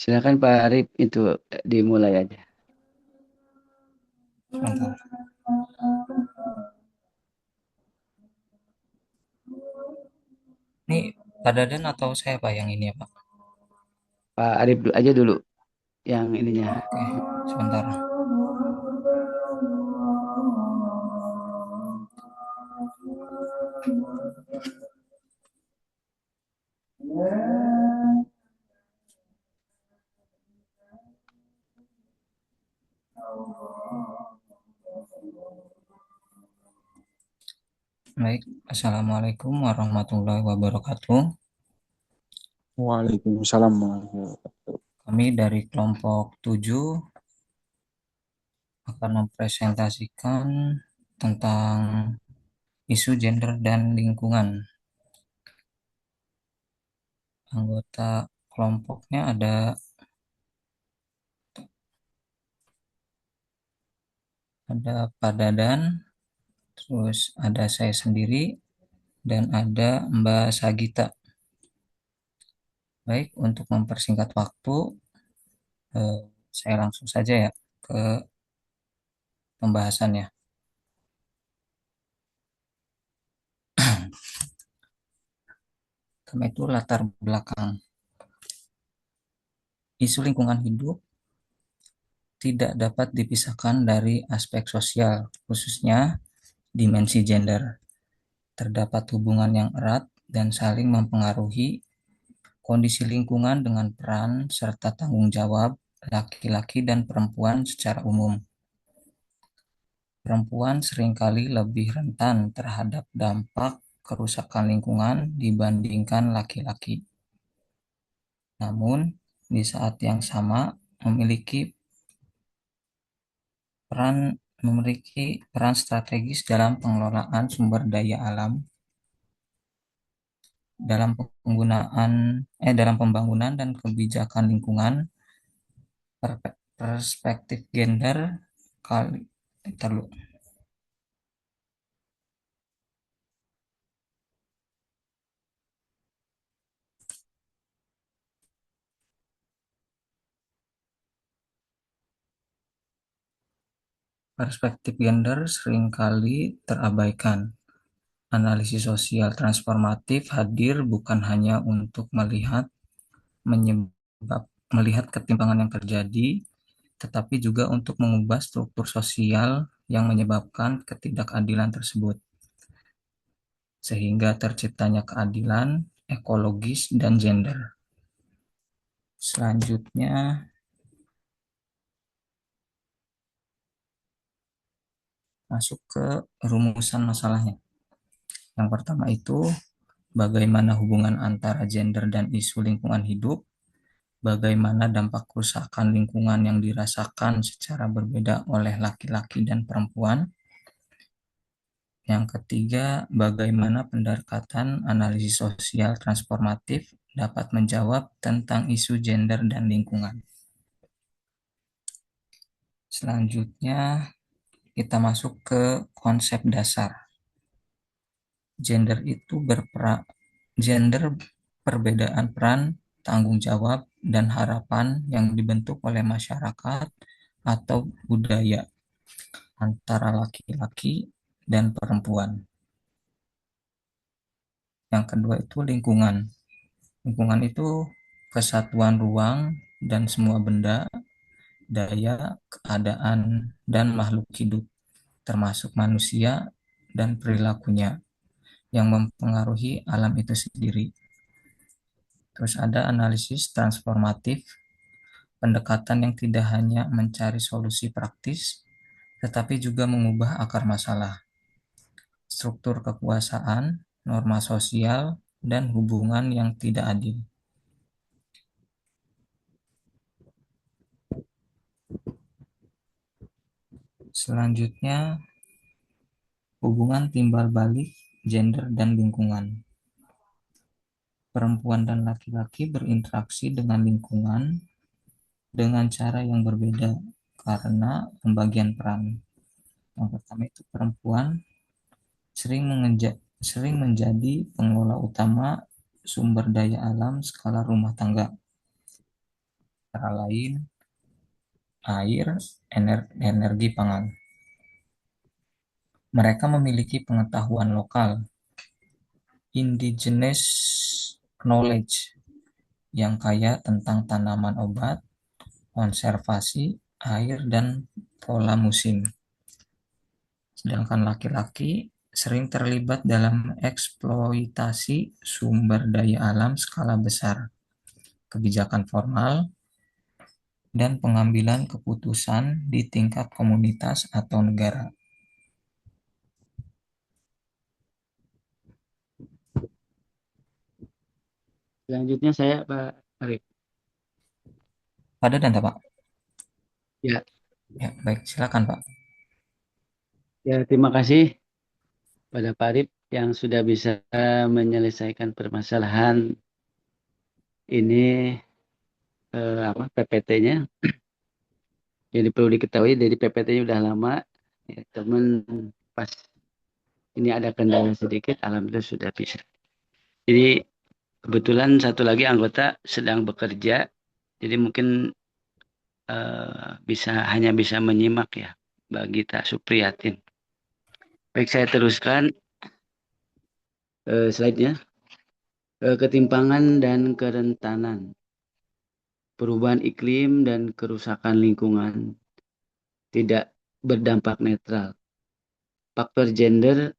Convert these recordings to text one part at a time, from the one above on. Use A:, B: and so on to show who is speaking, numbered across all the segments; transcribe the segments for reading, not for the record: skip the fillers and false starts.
A: Silakan Pak Arif itu dimulai aja.
B: Sebentar. Ini Pak Dadan atau saya Pak yang ini ya Pak?
A: Pak Arif aja dulu yang ininya.
B: Oke, sebentar. Baik, Assalamualaikum warahmatullahi wabarakatuh.
C: Waalaikumsalam warahmatullahi wabarakatuh.
B: Kami dari kelompok 7 akan mempresentasikan tentang isu gender dan lingkungan. Anggota kelompoknya ada Pak Dadan, terus ada saya sendiri, dan ada Mbak Sagita. Baik, untuk mempersingkat waktu, eh, saya langsung saja ya ke pembahasannya. Karena itu latar belakang isu lingkungan hidup tidak dapat dipisahkan dari aspek sosial, khususnya dimensi gender. Terdapat hubungan yang erat dan saling mempengaruhi kondisi lingkungan dengan peran serta tanggung jawab laki-laki dan perempuan secara umum. Perempuan seringkali lebih rentan terhadap dampak kerusakan lingkungan dibandingkan laki-laki. Namun, di saat yang sama peran memiliki peran strategis dalam pengelolaan sumber daya alam, dalam pembangunan dan kebijakan lingkungan. Perspektif gender kali terlalu Perspektif gender seringkali terabaikan. Analisis sosial transformatif hadir bukan hanya untuk melihat ketimpangan yang terjadi, tetapi juga untuk mengubah struktur sosial yang menyebabkan ketidakadilan tersebut, sehingga terciptanya keadilan ekologis dan gender. Selanjutnya, masuk ke rumusan masalahnya. Yang pertama itu, bagaimana hubungan antara gender dan isu lingkungan hidup, bagaimana dampak kerusakan lingkungan yang dirasakan secara berbeda oleh laki-laki dan perempuan. Yang ketiga, bagaimana pendekatan analisis sosial transformatif dapat menjawab tentang isu gender dan lingkungan. Selanjutnya, kita masuk ke konsep dasar. Gender itu gender perbedaan peran, tanggung jawab, dan harapan yang dibentuk oleh masyarakat atau budaya antara laki-laki dan perempuan. Yang kedua itu lingkungan. Lingkungan itu kesatuan ruang dan semua benda, daya, keadaan, dan makhluk hidup, termasuk manusia dan perilakunya, yang mempengaruhi alam itu sendiri. Terus ada analisis transformatif, pendekatan yang tidak hanya mencari solusi praktis, tetapi juga mengubah akar masalah, struktur kekuasaan, norma sosial, dan hubungan yang tidak adil. Selanjutnya, hubungan timbal balik gender dan lingkungan. Perempuan dan laki-laki berinteraksi dengan lingkungan dengan cara yang berbeda karena pembagian peran. Yang pertama itu perempuan sering menjadi pengelola utama sumber daya alam skala rumah tangga, antara lain air, energi pangan. Mereka memiliki pengetahuan lokal, indigenous knowledge, yang kaya tentang tanaman obat, konservasi air, dan pola musim. Sedangkan laki-laki sering terlibat dalam eksploitasi sumber daya alam skala besar, kebijakan formal, dan pengambilan keputusan di tingkat komunitas atau negara.
A: Selanjutnya saya Pak Arif.
B: Pada dan Pak.
A: Ya,
B: Ya, baik, silakan Pak.
A: ya terima kasih pada Pak Arif yang sudah bisa menyelesaikan permasalahan ini apa PPT-nya. Jadi perlu diketahui dari PPT-nya udah lama, ya, teman pas ini ada kendala sedikit, alhamdulillah sudah bisa. Jadi kebetulan satu lagi anggota sedang bekerja, jadi mungkin hanya bisa menyimak ya, bagi Gita Supriyatin. Baik, saya teruskan slide-nya. Ketimpangan dan kerentanan, perubahan iklim dan kerusakan lingkungan tidak berdampak netral. Faktor gender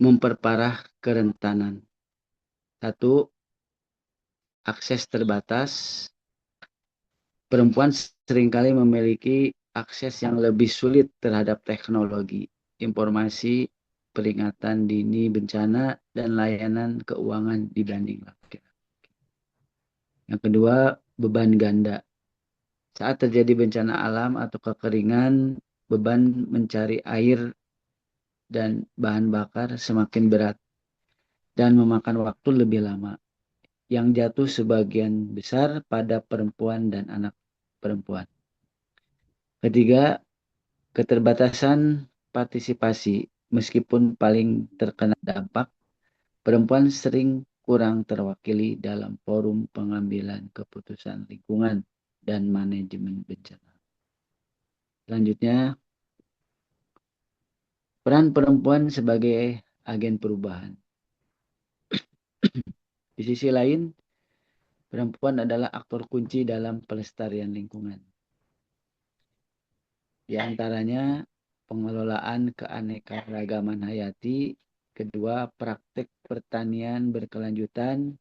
A: memperparah kerentanan. Satu, akses terbatas. Perempuan seringkali memiliki akses yang lebih sulit terhadap teknologi, informasi, peringatan dini bencana, dan layanan keuangan dibanding laki-laki. Yang kedua, beban ganda. Saat terjadi bencana alam atau kekeringan, beban mencari air dan bahan bakar semakin berat dan memakan waktu lebih lama, yang jatuh sebagian besar pada perempuan dan anak perempuan. Ketiga, keterbatasan partisipasi. Meskipun paling terkena dampak, perempuan sering kurang terwakili dalam forum pengambilan keputusan lingkungan dan manajemen bencana. Selanjutnya, peran perempuan sebagai agen perubahan. Di sisi lain, perempuan adalah aktor kunci dalam pelestarian lingkungan. Di antaranya pengelolaan keanekaragaman hayati, kedua praktek pertanian berkelanjutan,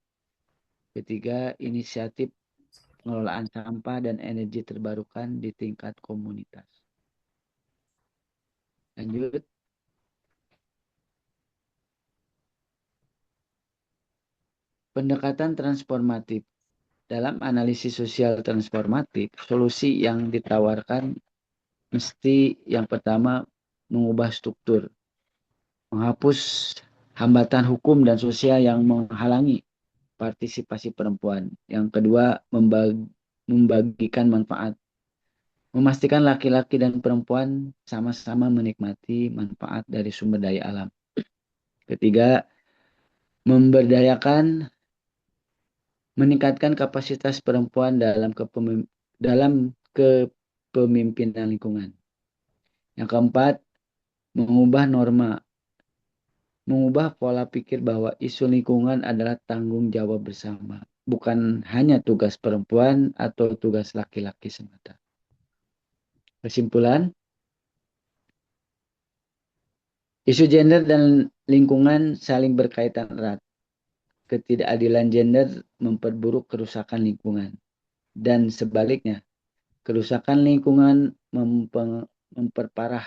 A: ketiga inisiatif pengelolaan sampah dan energi terbarukan di tingkat komunitas. Lanjut, pendekatan transformatif. Dalam analisis sosial transformatif, solusi yang ditawarkan mesti yang pertama mengubah struktur, menghapus hambatan hukum dan sosial yang menghalangi partisipasi perempuan. Yang kedua, membagikan manfaat, memastikan laki-laki dan perempuan sama-sama menikmati manfaat dari sumber daya alam. Ketiga, memberdayakan, meningkatkan kapasitas perempuan dalam kepemimpinan lingkungan. Yang keempat, mengubah pola pikir bahwa isu lingkungan adalah tanggung jawab bersama, bukan hanya tugas perempuan atau tugas laki-laki semata. Kesimpulan, isu gender dan lingkungan saling berkaitan erat. Ketidakadilan gender memperburuk kerusakan lingkungan. Dan sebaliknya, kerusakan lingkungan memperparah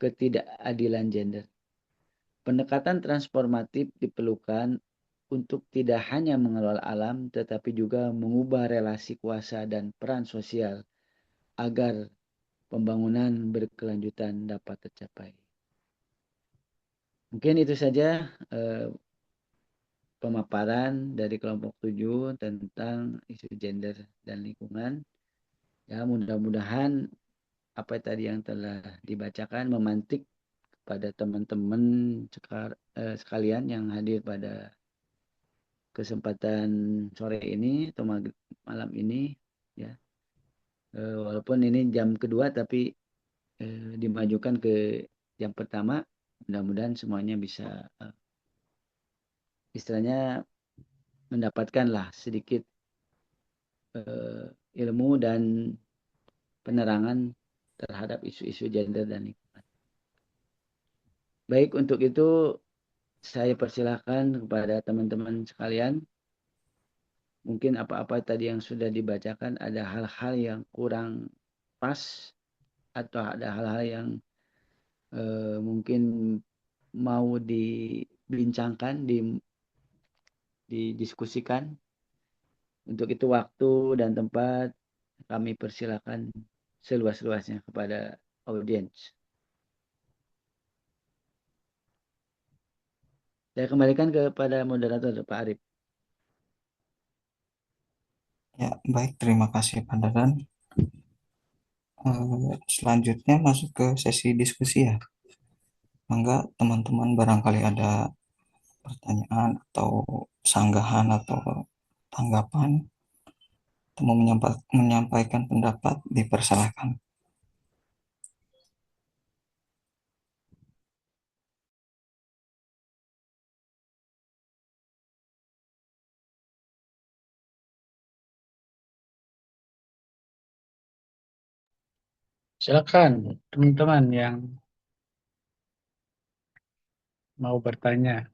A: ketidakadilan gender. Pendekatan transformatif diperlukan untuk tidak hanya mengelola alam, tetapi juga mengubah relasi kuasa dan peran sosial agar pembangunan berkelanjutan dapat tercapai. Mungkin itu saja pemaparan dari kelompok 7 tentang isu gender dan lingkungan. Ya, mudah-mudahan apa tadi yang telah dibacakan memantik pada teman-teman sekalian yang hadir pada kesempatan sore ini atau malam ini ya. Walaupun ini jam kedua tapi dimajukan ke jam pertama. Mudah-mudahan semuanya bisa istilahnya mendapatkan lah sedikit ilmu dan penerangan terhadap isu-isu gender dan lingkungan. Baik, untuk itu saya persilahkan kepada teman-teman sekalian. Mungkin apa-apa tadi yang sudah dibacakan ada hal-hal yang kurang pas atau ada hal-hal yang mungkin mau dibincangkan, didiskusikan. Untuk itu waktu dan tempat kami persilakan seluas-luasnya kepada audiens. Saya kembalikan kepada moderator Pak Arif.
B: Ya, baik, terima kasih Pak Dadan. Selanjutnya masuk ke sesi diskusi ya. Mangga teman-teman barangkali ada pertanyaan atau sanggahan atau tanggapan atau mau menyampaikan pendapat dipersilahkan.
D: Silakan teman-teman yang mau bertanya.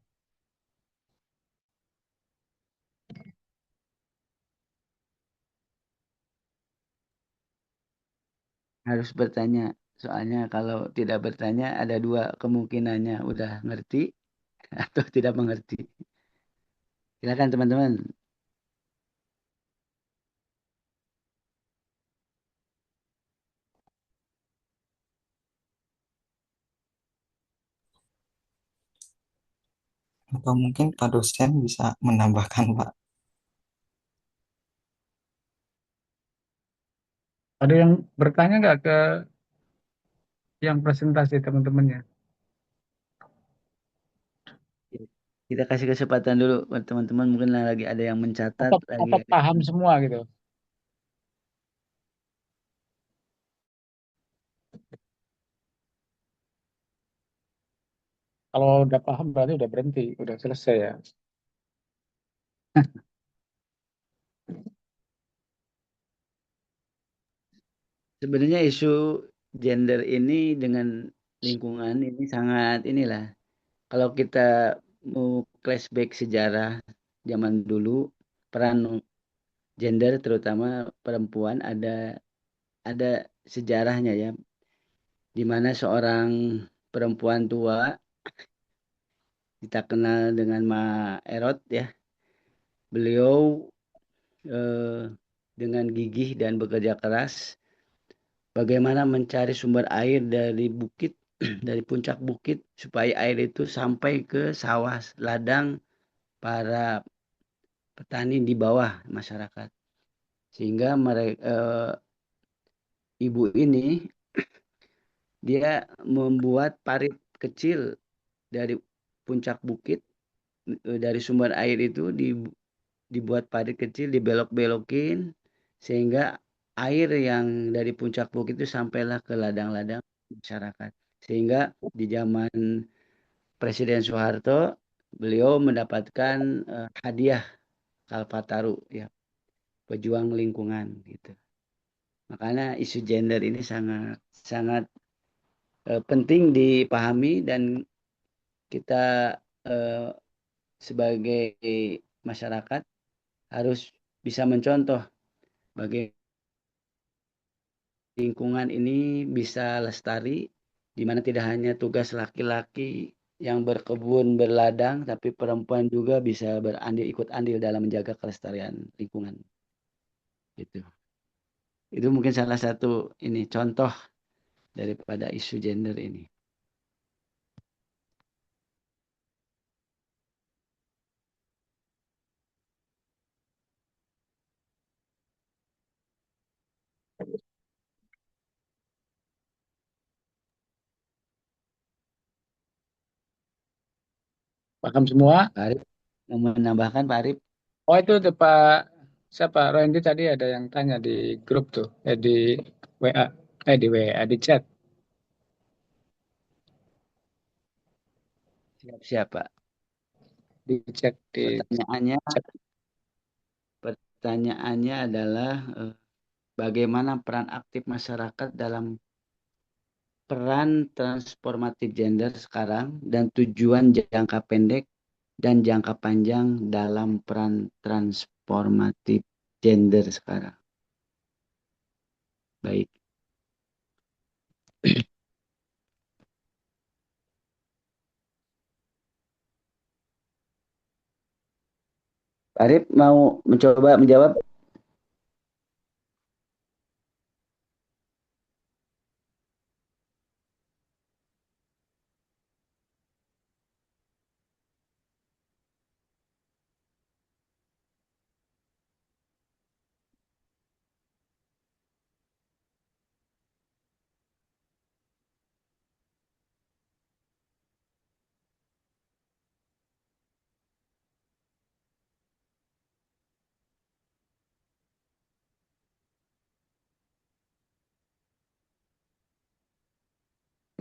A: Harus bertanya. Soalnya kalau tidak bertanya ada dua kemungkinannya. Udah ngerti atau tidak mengerti. Silakan teman-teman.
B: Atau mungkin Pak dosen bisa menambahkan Pak.
D: Ada yang bertanya nggak ke yang presentasi teman-temannya?
A: Kita kasih kesempatan dulu buat teman-teman. Mungkin lagi ada yang mencatat. Lagi
D: Atau
A: ada
D: paham
A: yang...
D: semua gitu? Kalau udah paham berarti udah berhenti, udah selesai ya.
A: Sebenarnya isu gender ini dengan lingkungan ini sangat inilah. Kalau kita mau flashback sejarah zaman dulu, peran gender terutama perempuan ada sejarahnya ya, di mana seorang perempuan tua kita kenal dengan Ma Erot ya. Beliau eh, dengan gigih dan bekerja keras bagaimana mencari sumber air dari bukit dari puncak bukit supaya air itu sampai ke sawah ladang para petani di bawah masyarakat. Sehingga mereka ibu ini dia membuat parit kecil dari puncak bukit dari sumber air itu dibuat parit kecil dibelok-belokin sehingga air yang dari puncak bukit itu sampailah ke ladang-ladang masyarakat. Sehingga di zaman Presiden Soeharto beliau mendapatkan hadiah Kalpataru ya, pejuang lingkungan gitu. Makanya isu gender ini sangat sangat penting dipahami dan kita eh, sebagai masyarakat harus bisa mencontoh bagaimana lingkungan ini bisa lestari, di mana tidak hanya tugas laki-laki yang berkebun, berladang, tapi perempuan juga bisa ikut andil dalam menjaga kelestarian lingkungan. Gitu. Itu mungkin salah satu ini contoh daripada isu gender ini.
D: Paham semua?
A: Pak Arif mau menambahkan Pak Arif?
D: Oh itu tuh Pak siapa Randy tadi ada yang tanya di grup tuh, di WA, di WA di chat,
A: Siap-siap, Pak.
D: di chat di
A: Pertanyaannya,
D: chat.
A: pertanyaannya adalah bagaimana peran aktif masyarakat dalam peran transformatif gender sekarang dan tujuan jangka pendek dan jangka panjang dalam peran transformatif gender sekarang. Baik. Arif mau mencoba menjawab?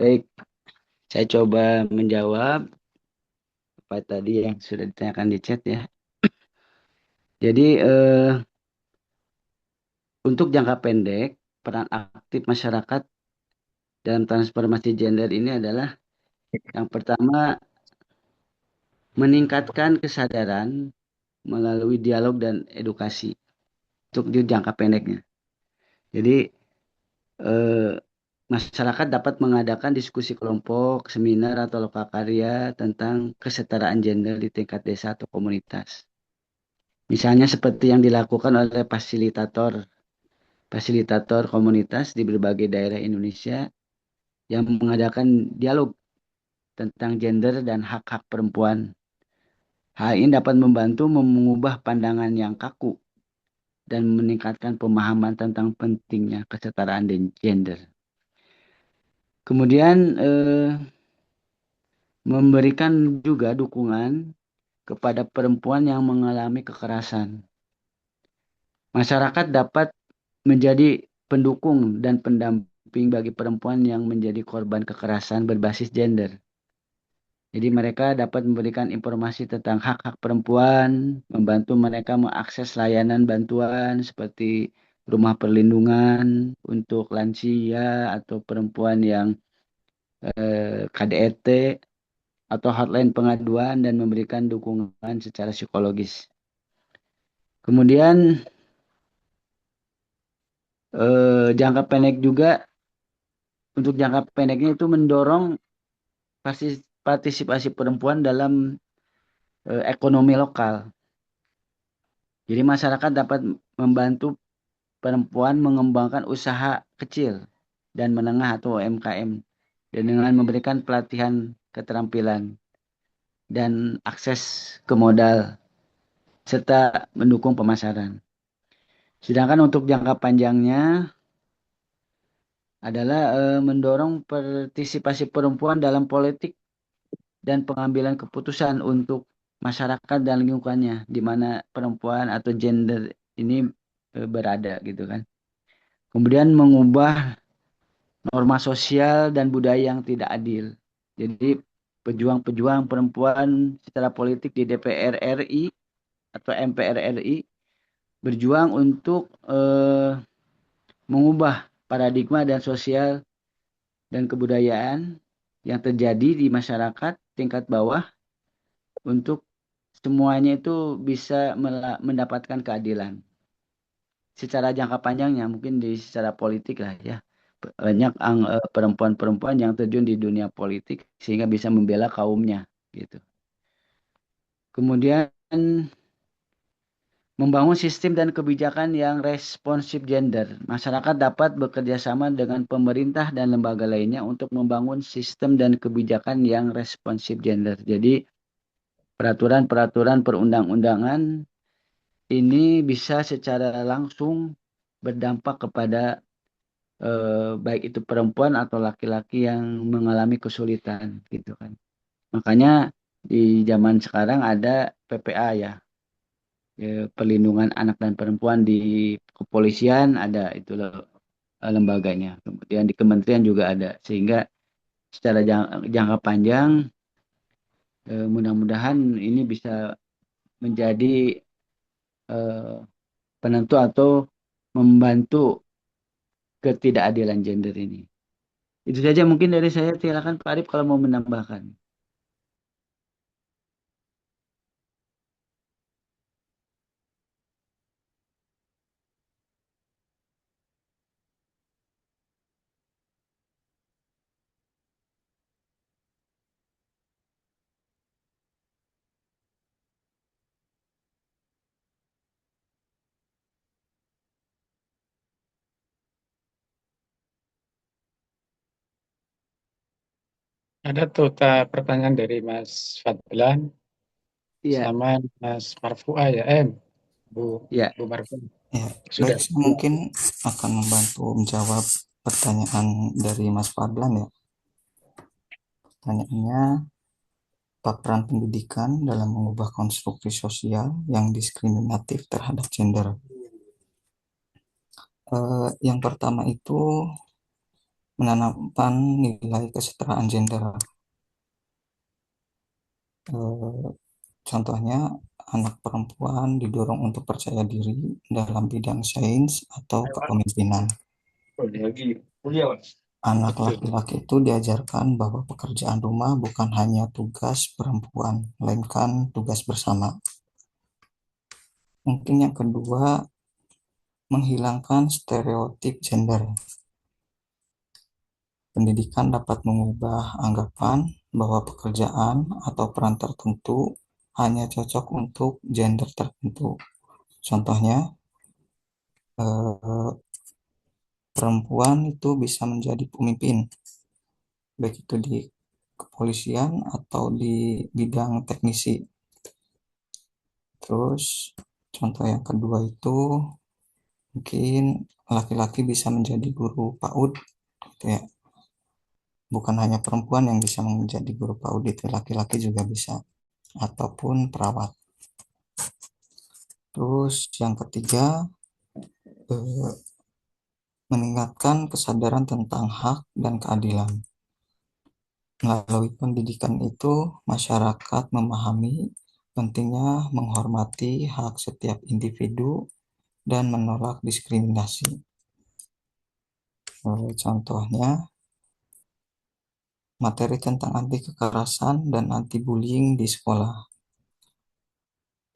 A: Baik, saya coba menjawab apa tadi yang sudah ditanyakan di chat ya. Jadi untuk jangka pendek, peran aktif masyarakat dalam transformasi gender ini adalah yang pertama meningkatkan kesadaran melalui dialog dan edukasi untuk di jangka pendeknya. Jadi eh, masyarakat dapat mengadakan diskusi kelompok, seminar atau lokakarya tentang kesetaraan gender di tingkat desa atau komunitas. Misalnya seperti yang dilakukan oleh fasilitator komunitas di berbagai daerah Indonesia yang mengadakan dialog tentang gender dan hak-hak perempuan. Hal ini dapat membantu mengubah pandangan yang kaku dan meningkatkan pemahaman tentang pentingnya kesetaraan dan gender. Kemudian memberikan juga dukungan kepada perempuan yang mengalami kekerasan. Masyarakat dapat menjadi pendukung dan pendamping bagi perempuan yang menjadi korban kekerasan berbasis gender. Jadi mereka dapat memberikan informasi tentang hak-hak perempuan, membantu mereka mengakses layanan bantuan seperti rumah perlindungan untuk lansia atau perempuan yang KDRT atau hotline pengaduan dan memberikan dukungan secara psikologis. Kemudian jangka pendek juga untuk jangka pendeknya itu mendorong partisipasi perempuan dalam ekonomi lokal. Jadi masyarakat dapat membantu perempuan mengembangkan usaha kecil dan menengah atau UMKM dan dengan memberikan pelatihan keterampilan dan akses ke modal serta mendukung pemasaran. Sedangkan untuk jangka panjangnya adalah mendorong partisipasi perempuan dalam politik dan pengambilan keputusan untuk masyarakat dan lingkungannya di mana perempuan atau gender ini berada gitu kan. Kemudian mengubah norma sosial dan budaya yang tidak adil. Jadi pejuang-pejuang perempuan secara politik di DPR RI atau MPR RI berjuang untuk mengubah paradigma dan sosial dan kebudayaan yang terjadi di masyarakat tingkat bawah untuk semuanya itu bisa mendapatkan keadilan. Secara jangka panjangnya mungkin di secara politik lah ya. Banyak perempuan-perempuan yang terjun di dunia politik sehingga bisa membela kaumnya gitu. Kemudian membangun sistem dan kebijakan yang responsif gender. Masyarakat dapat bekerja sama dengan pemerintah dan lembaga lainnya untuk membangun sistem dan kebijakan yang responsif gender. Jadi peraturan-peraturan perundang-undangan ini bisa secara langsung berdampak kepada baik itu perempuan atau laki-laki yang mengalami kesulitan gitu kan. Makanya di zaman sekarang ada PPA ya, perlindungan anak dan perempuan di kepolisian ada itu loh, lembaganya. Kemudian di kementerian juga ada. Sehingga secara jangka panjang mudah-mudahan ini bisa menjadi eh, penentu atau membantu ketidakadilan gender ini. Itu saja mungkin dari saya. Silakan Pak Arif kalau mau menambahkan.
D: Ada tuh pertanyaan dari Mas Fadlan
A: Iya,
D: sama Mas Marfua ya, Bu
A: iya,
D: Bu Marfua.
B: Ya,
D: Sudah.
B: baik, saya mungkin akan membantu menjawab pertanyaan dari Mas Fadlan ya. Pertanyaannya, apa peran pendidikan dalam mengubah konstruksi sosial yang diskriminatif terhadap gender? Yang pertama itu menanamkan nilai kesetaraan gender. Eh, Contohnya, anak perempuan didorong untuk percaya diri dalam bidang sains atau kepemimpinan. Anak
D: Betul.
B: laki-laki itu diajarkan bahwa pekerjaan rumah bukan hanya tugas perempuan, melainkan tugas bersama. Mungkin yang kedua, menghilangkan stereotip gender. Pendidikan dapat mengubah anggapan bahwa pekerjaan atau peran tertentu hanya cocok untuk gender tertentu. Contohnya, eh, perempuan itu bisa menjadi pemimpin, baik itu di kepolisian atau di bidang teknisi. Terus, contoh yang kedua itu mungkin laki-laki bisa menjadi guru PAUD, gitu ya. Bukan hanya perempuan yang bisa menjadi guru PAUD, itu laki-laki juga bisa, ataupun perawat. Terus yang ketiga, eh, meningkatkan kesadaran tentang hak dan keadilan. Melalui pendidikan itu, masyarakat memahami pentingnya menghormati hak setiap individu dan menolak diskriminasi. Contohnya, materi tentang anti kekerasan dan anti bullying di sekolah.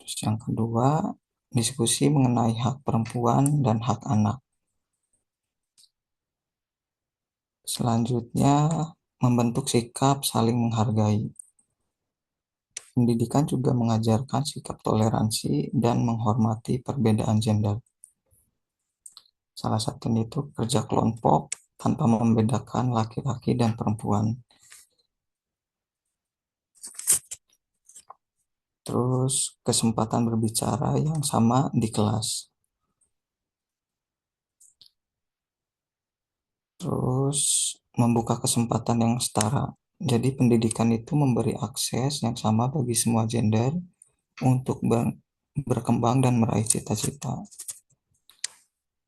B: Terus yang kedua, diskusi mengenai hak perempuan dan hak anak. Selanjutnya, membentuk sikap saling menghargai. Pendidikan juga mengajarkan sikap toleransi dan menghormati perbedaan gender. Salah satunya itu kerja kelompok tanpa membedakan laki-laki dan perempuan. Terus kesempatan berbicara yang sama di kelas. Terus membuka kesempatan yang setara. Jadi pendidikan itu memberi akses yang sama bagi semua gender untuk berkembang dan meraih cita-cita.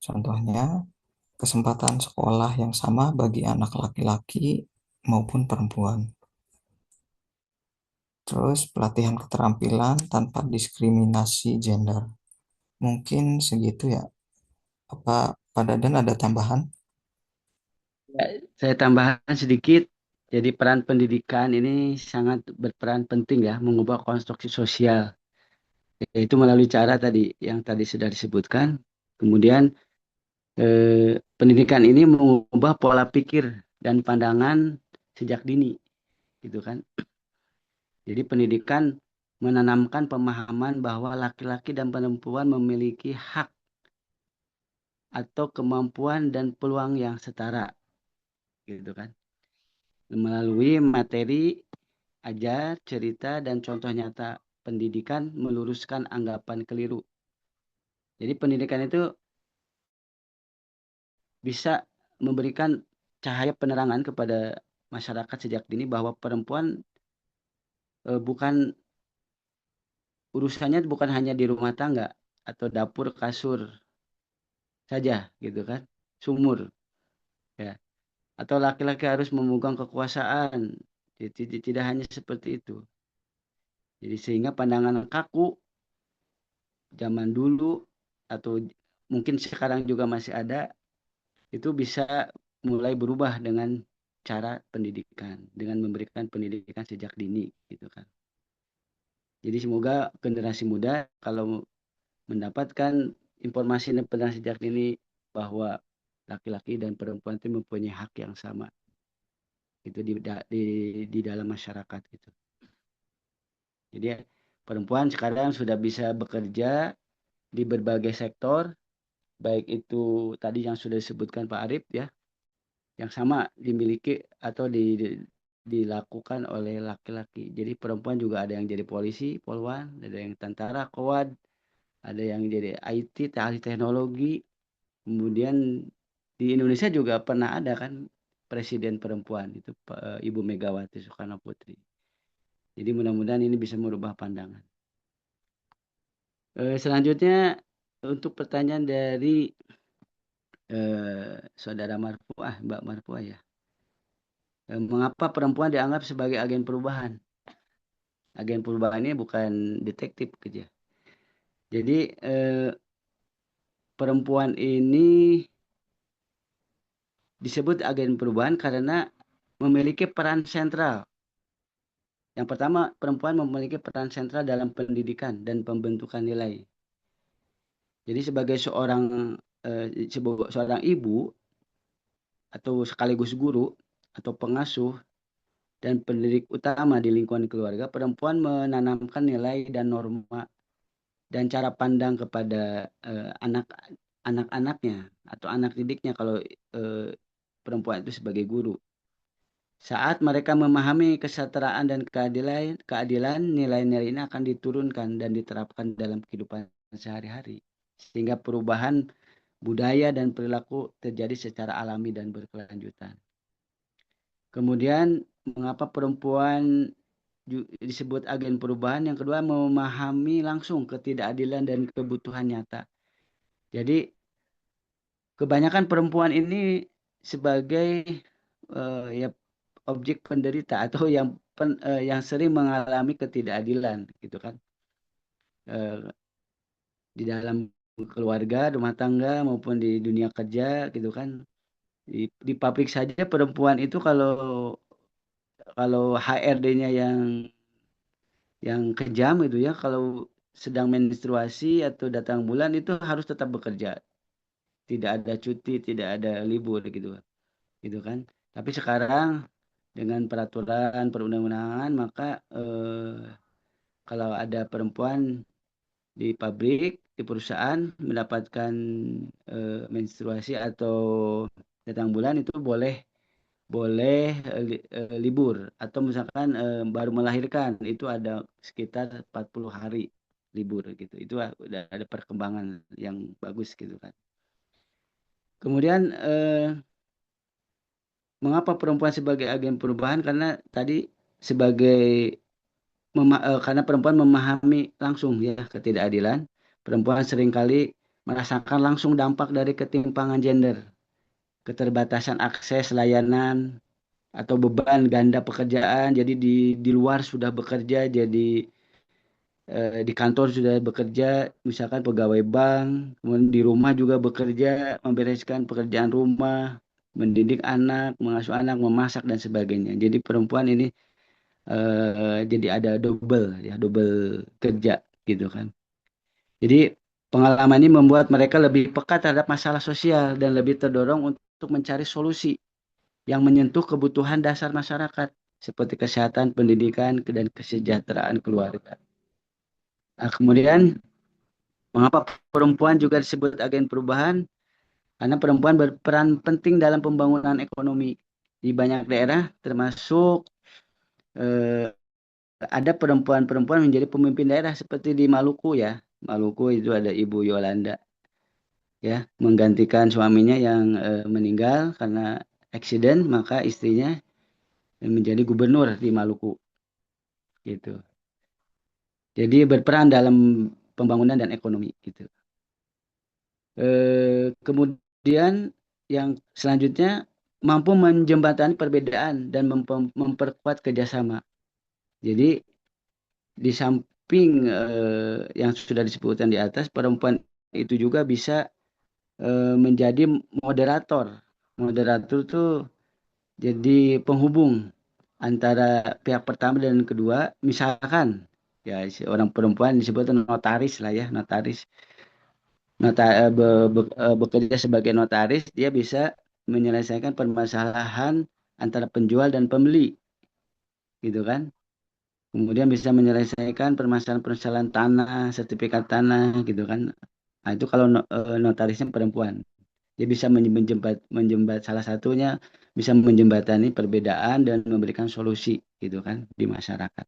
B: Contohnya, kesempatan sekolah yang sama bagi anak laki-laki maupun perempuan. Terus pelatihan keterampilan tanpa diskriminasi gender. Mungkin segitu ya. Apa Pak Dadan ada tambahan?
A: Ya, saya tambahkan sedikit. Jadi peran pendidikan ini sangat berperan penting ya mengubah konstruksi sosial. Yaitu melalui cara tadi yang tadi sudah disebutkan. Kemudian pendidikan ini mengubah pola pikir dan pandangan sejak dini, gitu kan. Jadi pendidikan menanamkan pemahaman bahwa laki-laki dan perempuan memiliki hak atau kemampuan dan peluang yang setara, gitu kan. Melalui materi, ajar, cerita, dan contoh nyata pendidikan meluruskan anggapan keliru. Jadi pendidikan itu bisa memberikan cahaya penerangan kepada masyarakat sejak dini bahwa perempuan bukan urusannya bukan hanya di rumah tangga atau dapur kasur saja gitu kan, sumur ya. Atau laki-laki harus memegang kekuasaan. Tidak hanya seperti itu. Jadi sehingga pandangan kaku zaman dulu atau mungkin sekarang juga masih ada, itu bisa mulai berubah dengan cara pendidikan, dengan memberikan pendidikan sejak dini gitu kan. Jadi semoga generasi muda kalau mendapatkan informasi dan pendidikan sejak dini bahwa laki-laki dan perempuan itu mempunyai hak yang sama itu di dalam masyarakat gitu. Jadi perempuan sekarang sudah bisa bekerja di berbagai sektor, baik itu tadi yang sudah disebutkan Pak Arif ya, yang sama dimiliki atau dilakukan oleh laki-laki. Jadi perempuan juga ada yang jadi polisi, polwan, ada yang tentara, kowat, ada yang jadi IT, ahli teknologi. Kemudian di Indonesia juga pernah ada kan presiden perempuan itu Ibu Megawati Soekarno Putri. Jadi mudah-mudahan ini bisa merubah pandangan. Selanjutnya untuk pertanyaan dari saudara Marfuah, Mbak Marfuah ya. Mengapa perempuan dianggap sebagai agen perubahan? Agen perubahan ini bukan detektif kerja. Jadi perempuan ini disebut agen perubahan karena memiliki peran sentral. Yang pertama, perempuan memiliki peran sentral dalam pendidikan dan pembentukan nilai. Jadi sebagai seorang ibu atau sekaligus guru atau pengasuh dan pendidik utama di lingkungan keluarga, perempuan menanamkan nilai dan norma dan cara pandang kepada anak-anaknya atau anak didiknya kalau perempuan itu sebagai guru. Saat mereka memahami kesetaraan dan keadilan, nilai-nilai ini akan diturunkan dan diterapkan dalam kehidupan sehari-hari. Sehingga perubahan budaya dan perilaku terjadi secara alami dan berkelanjutan. Kemudian, mengapa perempuan disebut agen perubahan? Yang kedua, memahami langsung ketidakadilan dan kebutuhan nyata. Jadi, kebanyakan perempuan ini sebagai ya objek penderita atau yang sering mengalami ketidakadilan gitu kan, di dalam keluarga, rumah tangga maupun di dunia kerja gitu kan. Di pabrik saja perempuan itu kalau HRD-nya yang kejam gitu ya, kalau sedang menstruasi atau datang bulan itu harus tetap bekerja, tidak ada cuti, tidak ada libur gitu kan. Tapi sekarang dengan peraturan perundang-undangan maka kalau ada perempuan di pabrik, di perusahaan mendapatkan menstruasi atau datang bulan itu boleh libur, atau misalkan baru melahirkan itu ada sekitar 40 hari libur gitu. Itu udah ada perkembangan yang bagus gitu kan. Kemudian mengapa perempuan sebagai agen perubahan? Karena tadi karena perempuan memahami langsung ya ketidakadilan. Perempuan seringkali merasakan langsung dampak dari ketimpangan gender, keterbatasan akses layanan atau beban ganda pekerjaan. Jadi di luar sudah bekerja, jadi di kantor sudah bekerja, misalkan pegawai bank, kemudian di rumah juga bekerja, membereskan pekerjaan rumah, mendidik anak, mengasuh anak, memasak dan sebagainya. Jadi perempuan ini jadi ada double kerja gitu kan. Jadi pengalaman ini membuat mereka lebih peka terhadap masalah sosial dan lebih terdorong untuk mencari solusi yang menyentuh kebutuhan dasar masyarakat seperti kesehatan, pendidikan, dan kesejahteraan keluarga. Nah, kemudian mengapa perempuan juga disebut agen perubahan? Karena perempuan berperan penting dalam pembangunan ekonomi di banyak daerah, termasuk ada perempuan-perempuan menjadi pemimpin daerah seperti di Maluku ya. Maluku itu ada Ibu Yolanda ya, menggantikan suaminya yang meninggal karena accident, maka istrinya menjadi gubernur di Maluku gitu. Jadi berperan dalam pembangunan dan ekonomi gitu. Kemudian yang selanjutnya mampu menjembatani perbedaan dan memperkuat kerjasama. Jadi di samping yang sudah disebutkan di atas, perempuan itu juga bisa menjadi moderator. Moderator itu jadi penghubung antara pihak pertama dan kedua. Misalkan ya orang perempuan disebut notaris lah ya, notaris. Bekerja sebagai notaris, dia bisa menyelesaikan permasalahan antara penjual dan pembeli, gitu kan? Kemudian bisa menyelesaikan permasalahan-permasalahan tanah, sertifikat tanah, gitu kan? Nah, itu kalau notarisnya perempuan. Dia bisa menjembat salah satunya bisa menjembatani perbedaan dan memberikan solusi, gitu kan, di masyarakat.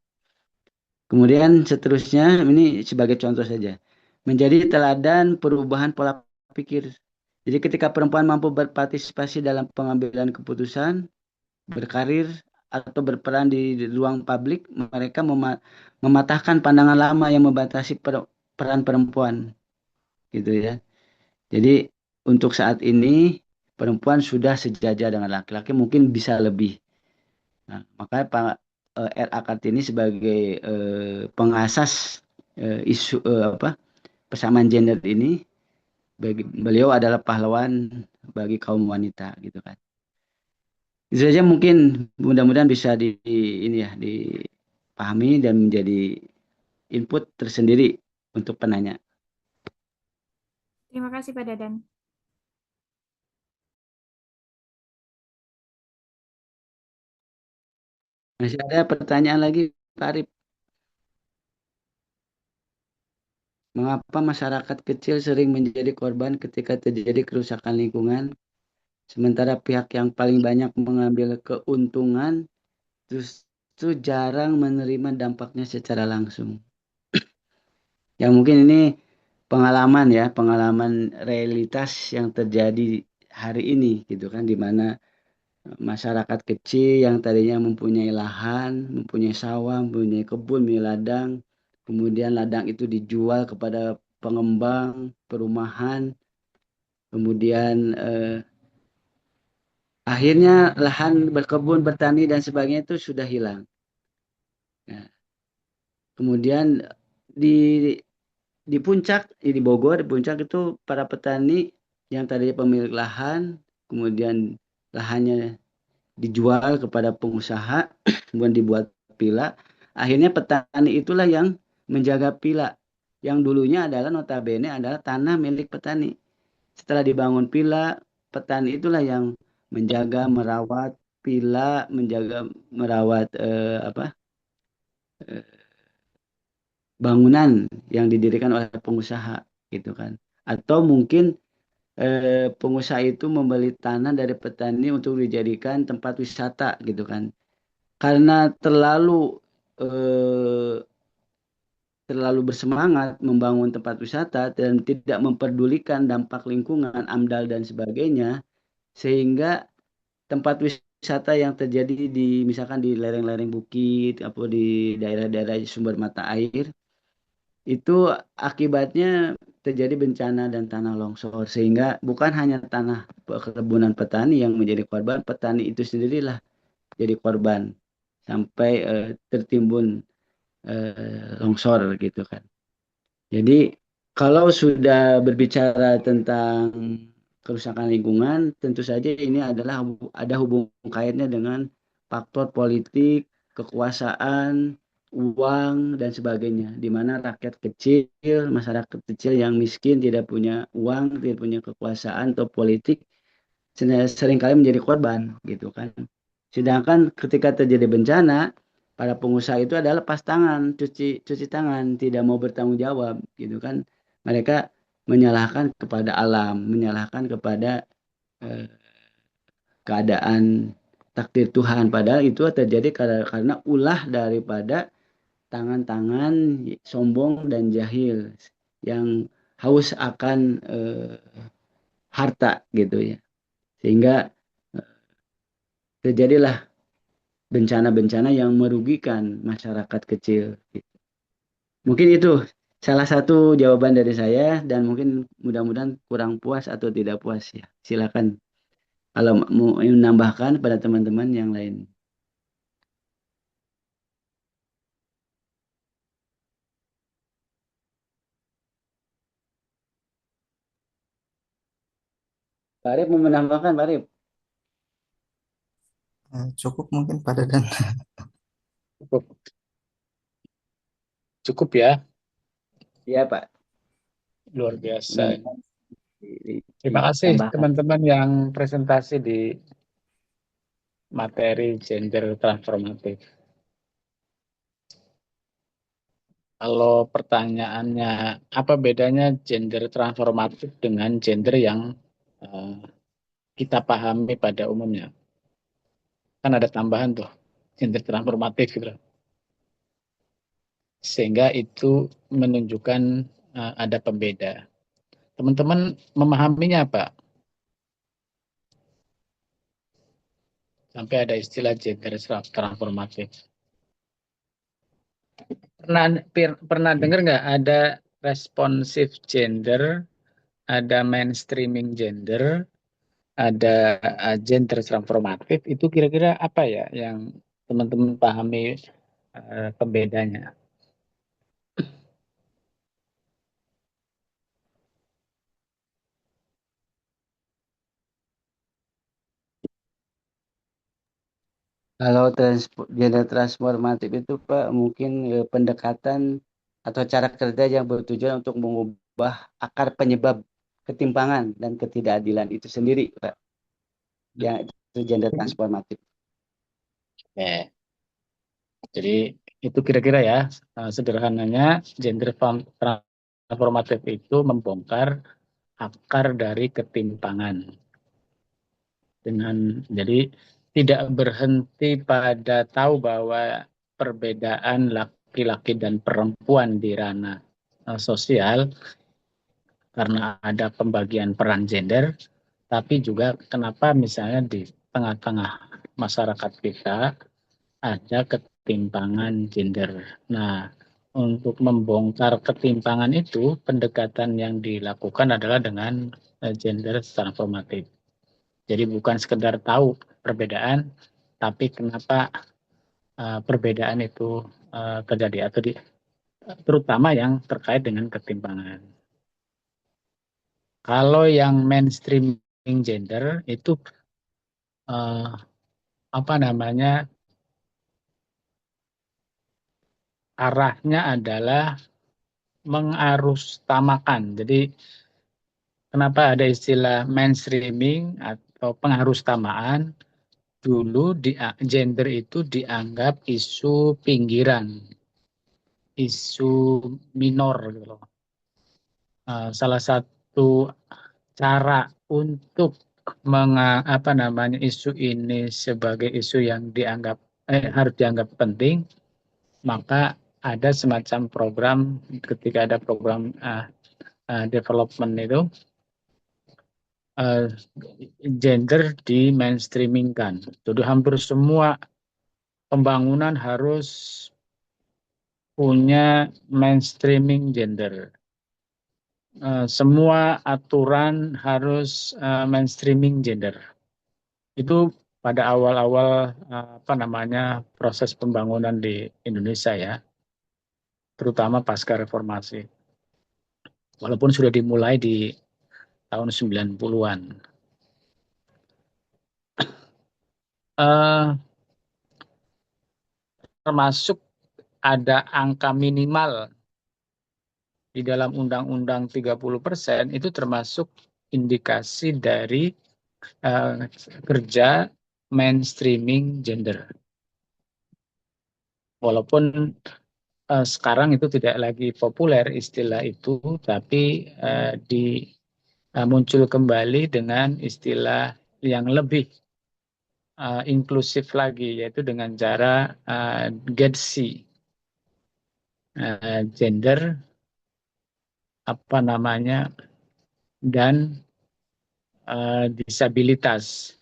A: Kemudian seterusnya, ini sebagai contoh saja, menjadi teladan perubahan pola pikir. Jadi ketika perempuan mampu berpartisipasi dalam pengambilan keputusan, berkarir, atau berperan di ruang publik, mereka mematahkan pandangan lama yang membatasi peran perempuan. Gitu ya. Jadi untuk saat ini, perempuan sudah sejajar dengan laki-laki, mungkin bisa lebih. Nah, makanya Pak R.A. Kartini sebagai pengasas isu persamaan gender ini, beliau adalah pahlawan bagi kaum wanita gitu kan. Itu saja mungkin mudah-mudahan bisa ini ya dipahami dan menjadi input tersendiri untuk penanya.
E: Terima kasih Pak Dadan.
A: Masih ada pertanyaan lagi, Pak Arif? Mengapa masyarakat kecil sering menjadi korban ketika terjadi kerusakan lingkungan, sementara pihak yang paling banyak mengambil keuntungan justru jarang menerima dampaknya secara langsung? Ya mungkin ini pengalaman ya, pengalaman realitas yang terjadi hari ini gitu kan, di mana masyarakat kecil yang tadinya mempunyai lahan, mempunyai sawah, mempunyai kebun, mempunyai ladang, kemudian ladang itu dijual kepada pengembang perumahan, kemudian akhirnya lahan berkebun, bertani dan sebagainya itu sudah hilang. Nah, kemudian di di puncak, di Bogor, di puncak itu para petani yang tadinya pemilik lahan, kemudian lahannya dijual kepada pengusaha, kemudian dibuat pila. Akhirnya petani itulah yang menjaga pila, yang dulunya adalah notabene adalah tanah milik petani. Setelah dibangun pila, petani itulah yang menjaga, merawat pila, menjaga, merawat bangunan yang didirikan oleh pengusaha, gitu kan. Atau mungkin pengusaha itu membeli tanah dari petani untuk dijadikan tempat wisata, gitu kan. Karena eh, terlalu bersemangat membangun tempat wisata dan tidak memperdulikan dampak lingkungan, AMDAL dan sebagainya, sehingga tempat wisata yang terjadi di misalkan di lereng-lereng bukit atau di daerah-daerah sumber mata air itu akibatnya terjadi bencana dan tanah longsor, sehingga bukan hanya tanah perkebunan petani yang menjadi korban, petani itu sendirilah jadi korban sampai tertimbun longsor gitu kan. Jadi kalau sudah berbicara tentang kerusakan lingkungan, tentu saja ini adalah ada hubungan kaitnya dengan faktor politik, kekuasaan, uang dan sebagainya. Di mana rakyat kecil, masyarakat kecil yang miskin tidak punya uang, tidak punya kekuasaan atau politik, seringkali menjadi korban gitu kan. Sedangkan ketika terjadi bencana, para pengusaha itu adalah lepas tangan, cuci tangan, tidak mau bertanggung jawab gitu kan. Mereka menyalahkan kepada alam, menyalahkan kepada eh, keadaan takdir Tuhan. Padahal itu terjadi karena ulah daripada tangan-tangan sombong dan jahil yang haus akan harta gitu ya. Sehingga terjadilah bencana-bencana yang merugikan masyarakat kecil. Mungkin itu salah satu jawaban dari saya dan mungkin mudah-mudahan kurang puas atau tidak puas ya. Silakan kalau mau menambahkan pada teman-teman yang lain. Pak Arif mau menambahkan, Pak Arif?
B: Cukup mungkin Pak Dadan.
D: Cukup, cukup ya,
A: Iya, Pak.
D: luar biasa.
A: Mudah-mudahan
D: Terima kasih
A: ditambahkan.
D: teman-teman yang presentasi di materi gender transformatif. Kalau pertanyaannya apa bedanya gender transformatif dengan gender yang eh, kita pahami pada umumnya? Kan ada tambahan tuh, gender transformatif gitu. Sehingga itu menunjukkan ada pembeda. Teman-teman memahaminya apa? Sampai ada istilah gender transformatif. Pernah dengar nggak ada responsive gender, ada mainstreaming gender, ada gender transformatif? Itu kira-kira apa ya yang teman-teman pahami pembedanya?
A: Kalau gender transformatif itu Pak mungkin pendekatan atau cara kerja yang bertujuan untuk mengubah akar penyebab ketimpangan dan ketidakadilan itu sendiri Pak. Yang itu gender transformatif.
D: Oke. Jadi itu kira-kira ya sederhananya gender transformatif itu membongkar akar dari ketimpangan jadi tidak berhenti pada tahu bahwa perbedaan laki-laki dan perempuan di ranah sosial karena ada pembagian peran gender, tapi juga kenapa misalnya di tengah-tengah masyarakat kita ada ketimpangan gender. Nah, untuk membongkar ketimpangan itu, pendekatan yang dilakukan adalah dengan gender transformatif. Jadi bukan sekedar tahu perbedaan, tapi kenapa perbedaan itu terjadi atau terutama yang terkait dengan ketimpangan. Kalau yang mainstreaming gender itu apa namanya arahnya adalah mengarustamakan. Jadi kenapa ada istilah mainstreaming atau pengarustamaan? Dulu gender itu dianggap isu pinggiran, isu minor gitu loh. Salah satu cara untuk isu ini sebagai isu yang harus dianggap penting, maka ada semacam program ketika ada program development itu gender di mainstreamingkan. Jadi hampir semua pembangunan harus punya mainstreaming gender. Semua aturan harus mainstreaming gender. Itu pada awal-awal proses pembangunan di Indonesia ya, terutama pasca reformasi. Walaupun sudah dimulai di tahun 90-an. Termasuk ada angka minimal di dalam Undang-Undang 30% itu termasuk indikasi dari kerja mainstreaming gender. Walaupun sekarang itu tidak lagi populer istilah itu, tapi muncul kembali dengan istilah yang lebih inklusif lagi, yaitu dengan cara GEDSI, gender dan disabilitas.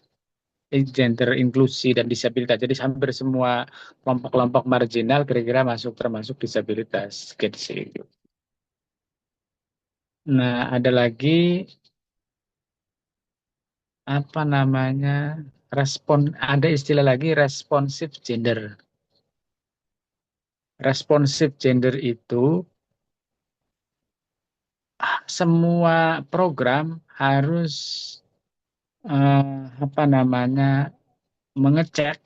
D: gender inklusi dan disabilitas. Jadi hampir semua kelompok-kelompok marginal kira-kira masuk termasuk disabilitas gitu sih. Nah, ada lagi apa namanya ada istilah lagi responsive gender. Responsive gender itu semua program harus apa namanya mengecek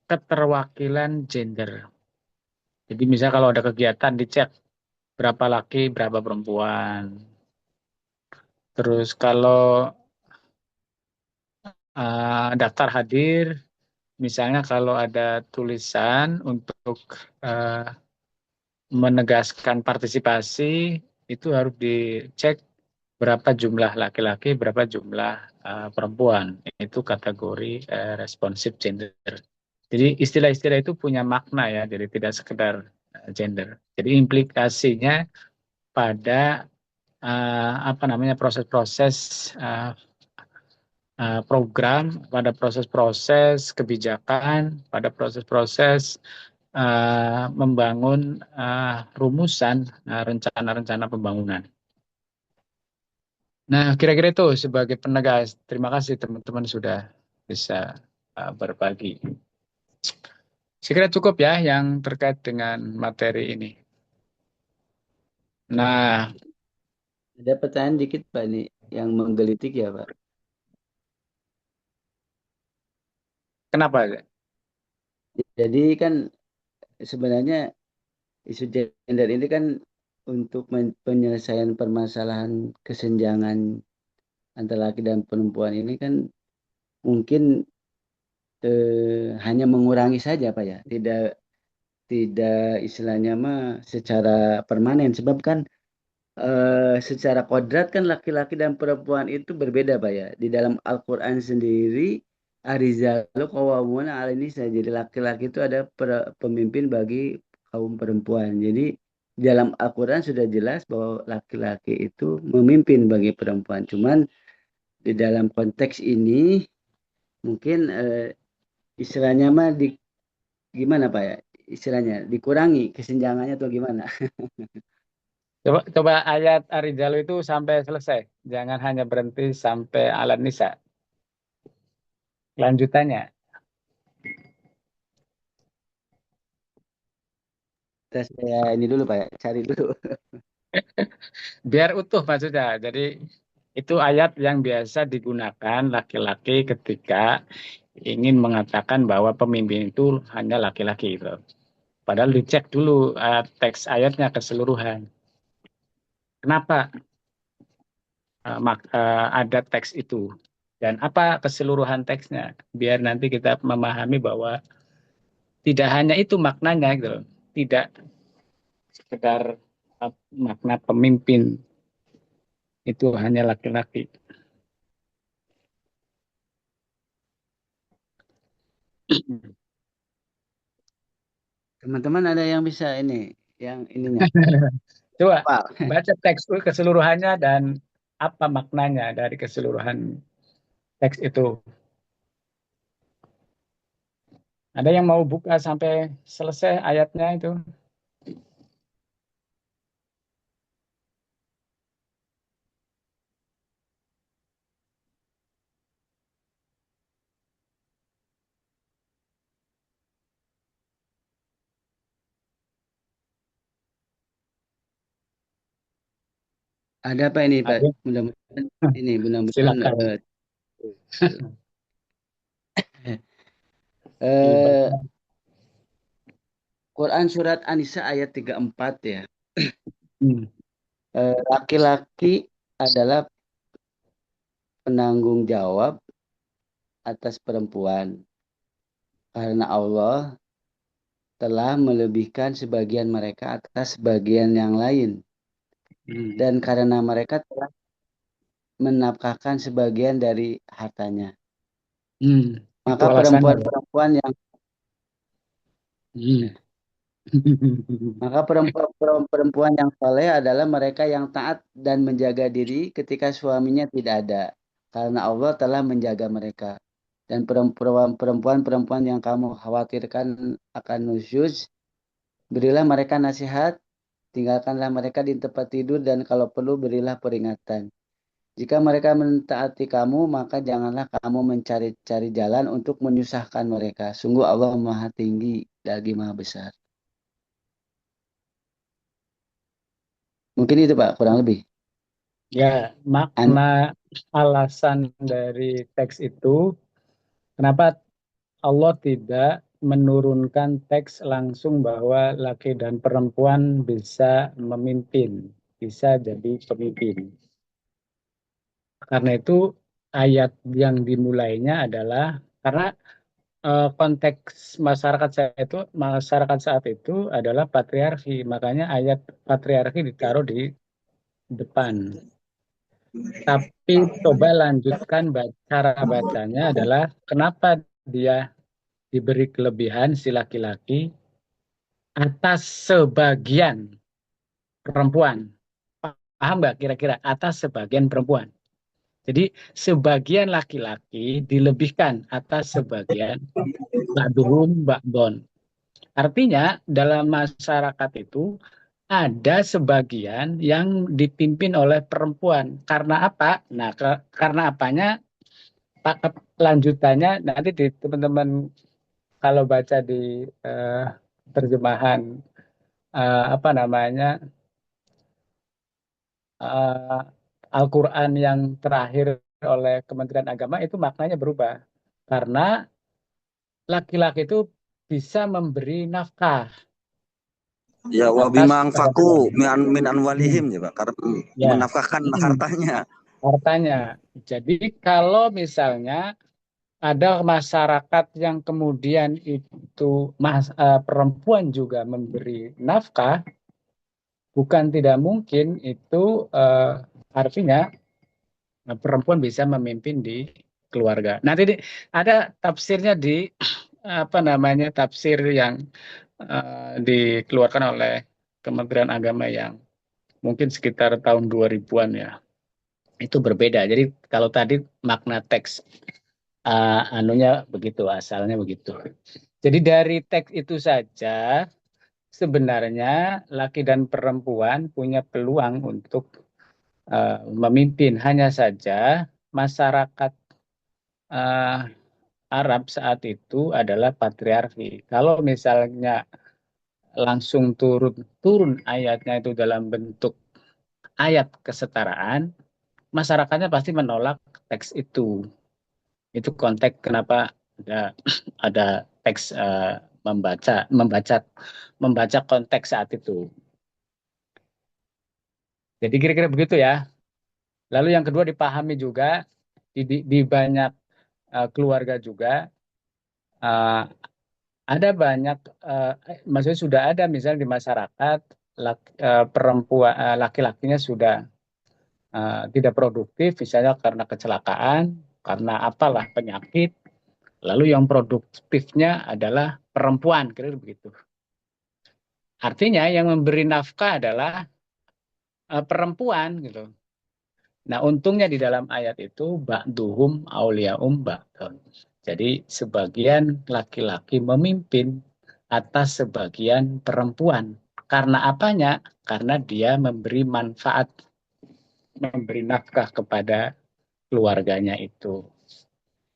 D: keterwakilan gender. Jadi misalnya kalau ada kegiatan dicek berapa laki, berapa perempuan. Terus kalau daftar hadir, misalnya kalau ada tulisan untuk menegaskan partisipasi, itu harus dicek berapa jumlah laki-laki, berapa jumlah perempuan. Itu kategori responsive gender. Jadi istilah-istilah itu punya makna ya, jadi tidak sekedar gender. Jadi implikasinya pada apa namanya proses-proses program, pada proses-proses kebijakan, pada proses-proses membangun rumusan rencana-rencana pembangunan. Nah, kira-kira itu sebagai penegas. Terima kasih teman-teman sudah bisa berbagi. Saya kira cukup ya yang terkait dengan materi ini. Nah,
A: Ada pertanyaan dikit Pak nih yang menggelitik ya Pak.
D: kenapa?
A: Jadi kan sebenarnya isu gender ini kan untuk penyelesaian permasalahan kesenjangan antara laki dan perempuan ini kan mungkin hanya mengurangi saja Pak ya, tidak istilahnya mah secara permanen sebab kan secara kodrat kan laki-laki dan perempuan itu berbeda Pak ya. Di dalam Al-Quran sendiri Arizalu qawwamuna 'alan nisa. Jadi laki-laki itu ada pemimpin bagi kaum perempuan. Jadi di dalam Al-Quran sudah jelas bahwa laki-laki itu memimpin bagi perempuan. Cuman di dalam konteks ini mungkin istilahnya mah gimana Pak ya? Istilahnya dikurangi kesenjangannya atau gimana?
D: Coba ayat Arijalu itu sampai selesai. Jangan hanya berhenti sampai alat nisa. Lanjutannya.
A: Tes saya ini dulu Pak ya, cari dulu.
D: Biar utuh maksudnya. Jadi itu ayat yang biasa digunakan laki-laki ketika ingin mengatakan bahwa pemimpin itu hanya laki-laki gitu. Padahal dicek dulu teks ayatnya keseluruhan. Kenapa ada teks itu? Dan apa keseluruhan teksnya? Biar nanti kita memahami bahwa tidak hanya itu maknanya gitu loh. Tidak sekedar makna pemimpin itu hanya laki-laki.
A: Teman-teman ada yang bisa ini, yang ininya.
D: Coba
A: Pak,
D: baca teks keseluruhannya dan apa maknanya dari keseluruhan teks itu. Ada yang mau buka sampai selesai ayatnya itu?
A: ada apa ini Pak?
D: Ada?
A: Mudah-mudahan ini, mudah-mudahan
D: Silakan.
A: eh, Quran surat An-Nisa ayat 34 ya.
D: Hmm.
A: Laki-laki adalah penanggung jawab atas perempuan karena Allah telah melebihkan sebagian mereka atas sebagian yang lain dan karena mereka telah menafkahkan sebagian dari hartanya.
D: Itu
A: Maka
D: alasannya.
A: perempuan-perempuan yang Maka perempuan yang saleh adalah mereka yang taat dan menjaga diri ketika suaminya tidak ada. karena Allah telah menjaga mereka. Dan perempuan-perempuan yang kamu khawatirkan akan nusyuz, berilah mereka nasihat, tinggalkanlah mereka di tempat tidur, dan kalau perlu berilah peringatan. Jika mereka mentaati kamu, maka janganlah kamu mencari-cari jalan untuk menyusahkan mereka. Sungguh Allah Maha Tinggi lagi Maha Besar. Mungkin itu Pak, kurang lebih.
D: Ya,
A: An
D: makna alasan dari teks itu, kenapa Allah tidak menurunkan teks langsung bahwa laki dan perempuan bisa memimpin, bisa jadi pemimpin. Karena itu ayat yang dimulainya adalah karena konteks masyarakat saat itu adalah patriarki, makanya ayat patriarki ditaruh di depan. Tapi coba lanjutkan cara bacanya adalah kenapa dia diberi kelebihan si laki-laki atas sebagian perempuan. Paham nggak kira-kira atas sebagian perempuan? Jadi sebagian laki-laki dilebihkan atas sebagian ba'duhum ba'don. Artinya dalam masyarakat itu ada sebagian yang dipimpin oleh perempuan. Karena apa? Nah, karena apanya? Lanjutannya nanti di teman-teman kalau baca di terjemahan apa namanya uh, Al-Quran yang terakhir oleh Kementerian Agama itu maknanya berubah karena laki-laki itu bisa memberi nafkah
C: Ya, wa
D: atas
C: bima
D: pada
C: anfaqu
D: keluarga.
C: min
D: Hmm,
C: anwalihim ya Pak, karena
D: ya,
C: menafkahkan hartanya.
D: hartanya. Jadi kalau misalnya ada masyarakat yang kemudian itu perempuan juga memberi nafkah, bukan tidak mungkin itu artinya perempuan bisa memimpin di keluarga. Nanti ada tafsirnya di apa namanya tafsir yang dikeluarkan oleh Kementerian Agama yang mungkin sekitar tahun 2000-an ya. Itu berbeda. Jadi kalau tadi makna teks anunya begitu, asalnya begitu. Jadi dari teks itu saja sebenarnya laki dan perempuan punya peluang untuk memimpin. Hanya saja masyarakat uh, Arab saat itu adalah patriarki. Kalau misalnya langsung turun ayatnya itu dalam bentuk ayat kesetaraan, masyarakatnya pasti menolak teks itu. Itu konteks kenapa ada teks membaca konteks saat itu. Jadi kira-kira begitu ya. Lalu yang kedua dipahami juga di banyak keluarga juga uh, ada banyak maksudnya sudah ada misalnya di masyarakat perempuan laki-lakinya sudah tidak produktif misalnya karena kecelakaan, karena apalah penyakit. Lalu yang produktifnya adalah perempuan, kira-kira begitu. Artinya yang memberi nafkah adalah perempuan gitu. Nah, untungnya di dalam ayat itu ba'duhum auliyaum ba'dun. Jadi sebagian laki-laki memimpin atas sebagian perempuan. Karena apanya? Karena dia memberi manfaat, memberi nafkah kepada keluarganya itu.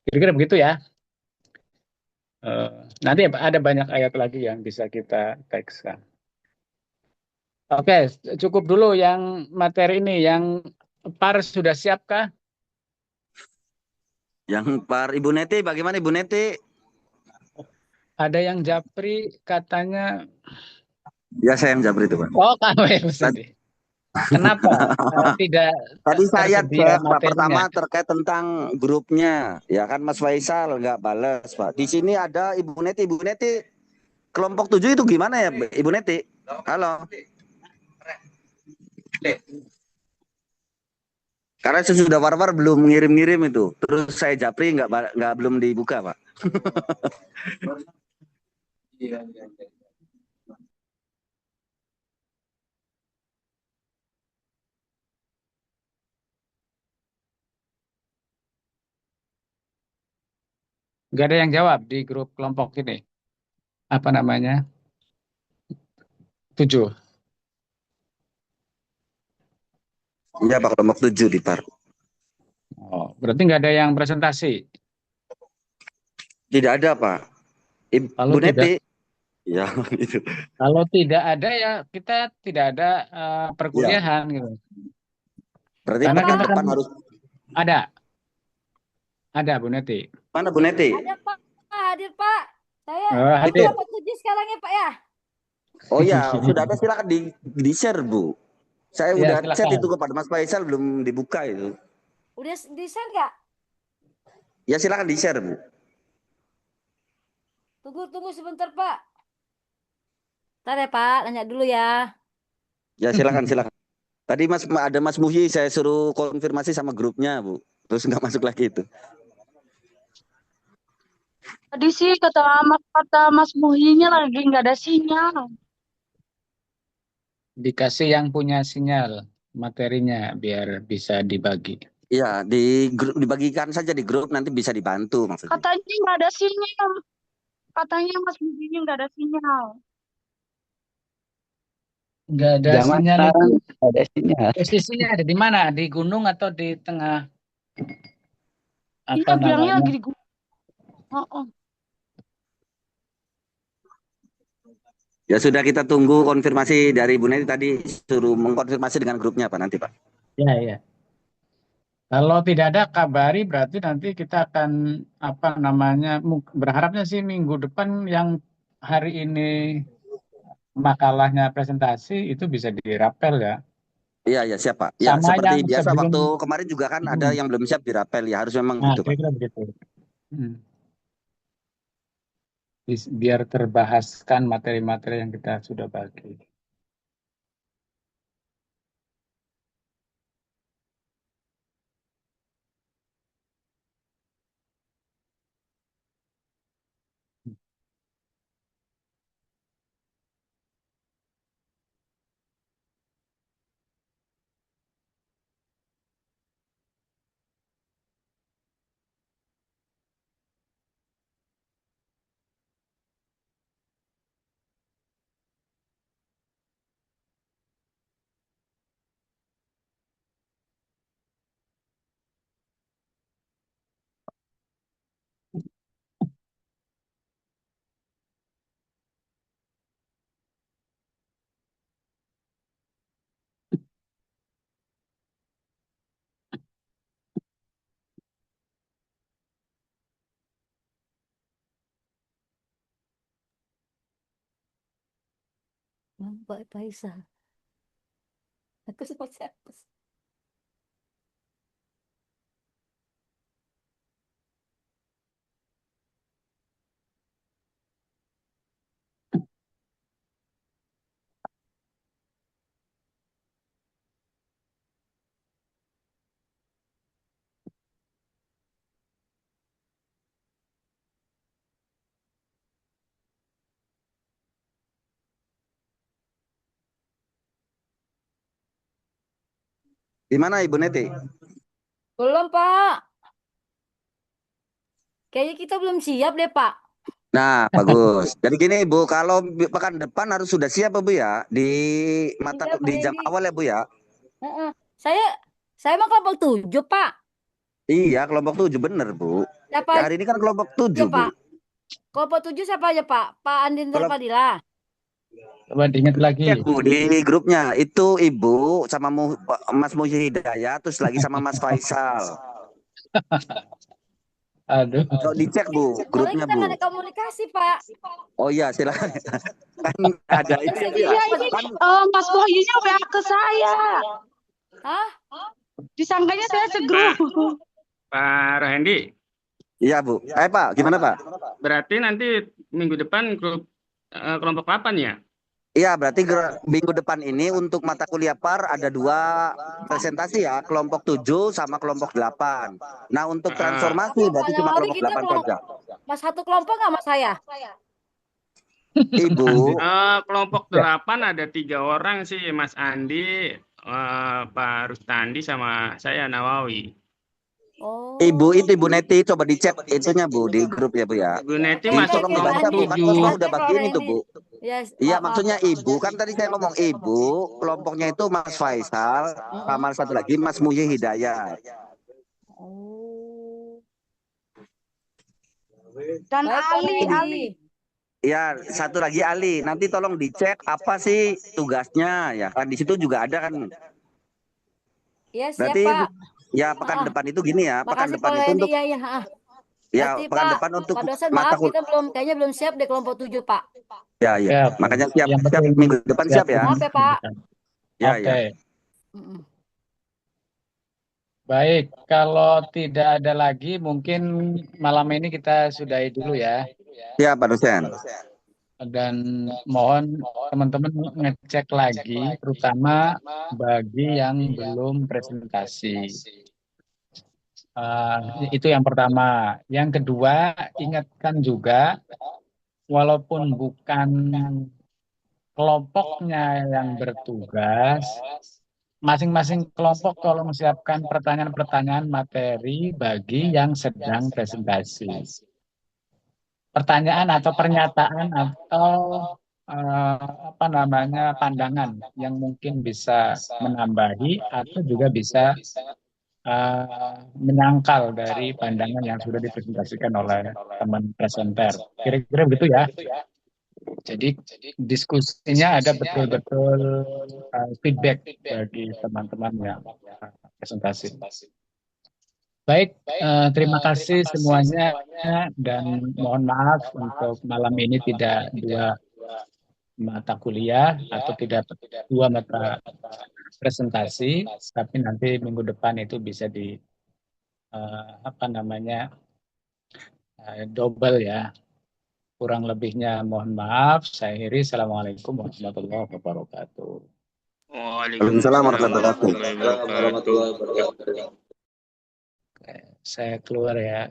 D: Kira-kira begitu ya. Nanti ada banyak ayat lagi yang bisa kita tekskan. Oke, cukup dulu yang materi ini. Yang Par sudah siapkah?
C: Yang Ibu Neti, bagaimana Ibu Neti?
D: Ada yang japri katanya.
C: Ya saya yang jabri itu Pak.
D: Oh, kamu yang sedih. Kenapa tidak
C: Tadi saya
D: tersedia
C: cek Pak,
D: materinya?
C: pertama terkait tentang grupnya, ya kan Mas Faisal nggak balas Pak. Di sini ada Ibu Neti kelompok 7 itu gimana ya Ibu Neti? Halo. Karena sesudah war-war belum ngirim-ngirim itu. Terus saya japri nggak belum dibuka Pak.
D: Nggak ada yang jawab di grup kelompok ini. Apa namanya? 7.
C: Iya Pak, kelompok 7 di Par.
D: Oh, berarti nggak ada yang presentasi.
C: Tidak ada Pak.
D: Kalau
C: Ibu
D: tidak,
C: Neti. Ya gitu.
D: kalau tidak ada ya kita tidak ada
C: Iya.
D: perkuliahan gitu.
C: Berarti
D: Karena
C: pekan
D: kita kan
C: depan harus
D: ada, Bu Neti.
C: mana Bu Neti?
E: Ada Pak, hadir Pak. Saya di
D: Hadir.
E: kelompok 7 sekarang ya Pak ya.
C: Oh ya, sudah ada silakan di share Bu. Saya
D: Ya,
C: udah chat itu
D: silakan.
C: kepada Mas Faisal belum dibuka itu.
E: Udah desain nggak?
C: Ya silakan di share Bu.
E: Tunggu sebentar Pak. Ntar ya Pak, nanya dulu ya.
C: Ya silakan silakan. Tadi ada Mas Muhyi saya suruh konfirmasi sama grupnya Bu. Terus nggak masuk lagi itu.
F: Tadi sih kata Mas Muhyinya lagi nggak ada sinyal.
D: Dikasih yang punya sinyal materinya biar bisa dibagi.
C: Iya, dibagikan saja di grup nanti bisa dibantu maksudnya.
F: Katanya nggak ada sinyal. Katanya Mas Muhyinya nggak ada sinyal.
D: Nggak ada
A: Zaman
D: sinyal
A: sekarang
D: itu.
A: ada sinyal.
D: Posisinya ada di mana? Di gunung atau di tengah
F: Iya,
D: apa
F: bilangnya
D: namanya?
F: lagi di gunung. Oh.
C: Ya sudah kita tunggu konfirmasi dari Bu Neti tadi suruh mengkonfirmasi dengan grupnya Pak nanti Pak.
D: Ya, ya. Kalau tidak ada kabari berarti nanti kita akan apa namanya berharapnya sih minggu depan yang hari ini makalahnya presentasi itu bisa dirapel ya.
C: Iya ya siap Pak. Ya
D: Sama
C: seperti
D: yang
C: biasa
D: sebelum.
C: waktu kemarin juga kan ada yang belum siap dirapel ya harus memang
D: Nah,
C: gitu Pak.
D: kira-kira begitu. Biar terbahaskan materi-materi yang kita sudah bagi.
E: Mbak Faisal. Aku sempat siapa?
C: Di mana Ibu Neti?
E: Belum Pak. Kayaknya kita belum siap deh Pak.
C: Nah, bagus. Jadi gini Bu, kalau pekan depan harus sudah siap Bu ya di
E: Iya, Pak
C: di jam
E: Hendy.
C: awal ya Bu ya.
E: Heeh. Saya mah kelompok 7 Pak.
C: Iya, kelompok 7 bener Bu.
E: Siapa
C: Ya, hari ini kan kelompok 7
E: aja
C: Bu.
E: Pak? Kelompok 7 siapa aja Pak? Pak Andin
C: Kalau
E: Terpadila.
D: Coba diingat lagi.
C: cek Bu di grupnya itu Ibu sama Mas Muhyi Hidayat terus lagi sama Mas Faisal.
D: Aduh.
C: Kalau dicek Bu
E: Soalnya
C: grupnya
E: kita
C: Bu.
E: nggak ada komunikasi Pak.
C: Oh iya silakan. Kan ada itu ya Bu ya.
F: Iya ini
C: Kan
F: Mas Muhyinya WA ke saya.
E: Hah?
F: Disangkanya saya segrup.
G: Pak Rohendi,
C: iya Bu. Pak, gimana Pak?
G: berarti nanti minggu depan grup kelompok 8 ya?
C: Iya, berarti minggu depan ini untuk mata kuliah PAR ada 2 presentasi ya, kelompok 7 sama kelompok 8. Nah, untuk transformasi berarti cuma
E: Hari
C: kelompok
E: kita
C: 8
E: mau
C: saja.
E: Mas satu kelompok nggak Mas saya?
C: Ibu,
G: Kelompok 8 ada 3 orang sih, Mas Andi, Pak Rustandi sama saya Nawawi.
E: Oh.
C: Ibu Neti coba dicek itunya Bu di grup ya Bu ya.
G: Bu Neti
C: Di
G: masuk
C: tolong
E: Oke,
C: dibaca
G: kelompok
C: Bu, kan
G: 7.
C: Mas
E: Mas
C: udah
E: cek kalau
C: bagiin
E: ada
C: itu
E: ini.
C: Bu.
E: Yes,
C: Iya
E: maaf.
C: maksudnya ibu, kan tadi saya ngomong ibu, kelompoknya itu Mas Faisal, sama satu lagi Mas Muhyi Hidayat.
E: Oh.
F: Dan
E: Baik, Pak
F: Ali,
E: Medi.
F: Ali.
C: Ya, satu lagi Ali. Nanti tolong dicek apa sih tugasnya ya. Kan di situ juga ada kan.
E: Iya, siap,
C: Berarti
E: Pak.
C: ya pekan depan itu gini ya. Pekan
E: Makasih
C: depan
E: Pak
C: itu
E: Leni.
C: untuk
E: Ya, ya.
C: ya
E: Berarti
C: pekan
E: Pak,
C: depan untuk
E: Pak dosen
C: mata
E: maaf kita kayaknya belum siap di kelompok 7, Pak.
C: Ya, ya.
D: Siap.
C: Makanya siap
D: Yang
C: siap
D: penting
C: minggu depan siap ya.
E: Maaf ya, Pak.
C: Ya,
D: Oke.
C: ya.
E: Mm-mm.
D: Baik, kalau tidak ada lagi, mungkin malam ini kita sudahi dulu ya.
C: Siap Pak dosen.
D: Dan mohon teman-teman ngecek lagi, terutama bagi yang belum presentasi. Itu yang pertama. Yang kedua, ingatkan juga, walaupun bukan kelompoknya yang bertugas, masing-masing kelompok tolong siapkan pertanyaan-pertanyaan materi bagi yang sedang presentasi. Pertanyaan atau pernyataan atau pandangan yang mungkin bisa menambahi atau juga bisa menyangkal dari pandangan yang sudah dipresentasikan oleh teman presenter. Kira-kira begitu ya. Jadi diskusinya ada betul-betul feedback bagi teman-teman yang presentasi. Baik, terima kasih semuanya dan mohon maaf untuk malam ini tidak 2 mata kuliah atau tidak 2 mata presentasi, tapi nanti minggu depan itu bisa di double ya. Kurang lebihnya mohon maaf. Saya akhiri. Assalamualaikum warahmatullahi wabarakatuh.
G: Waalaikumsalam warahmatullahi wabarakatuh.
D: Saya keluar ya.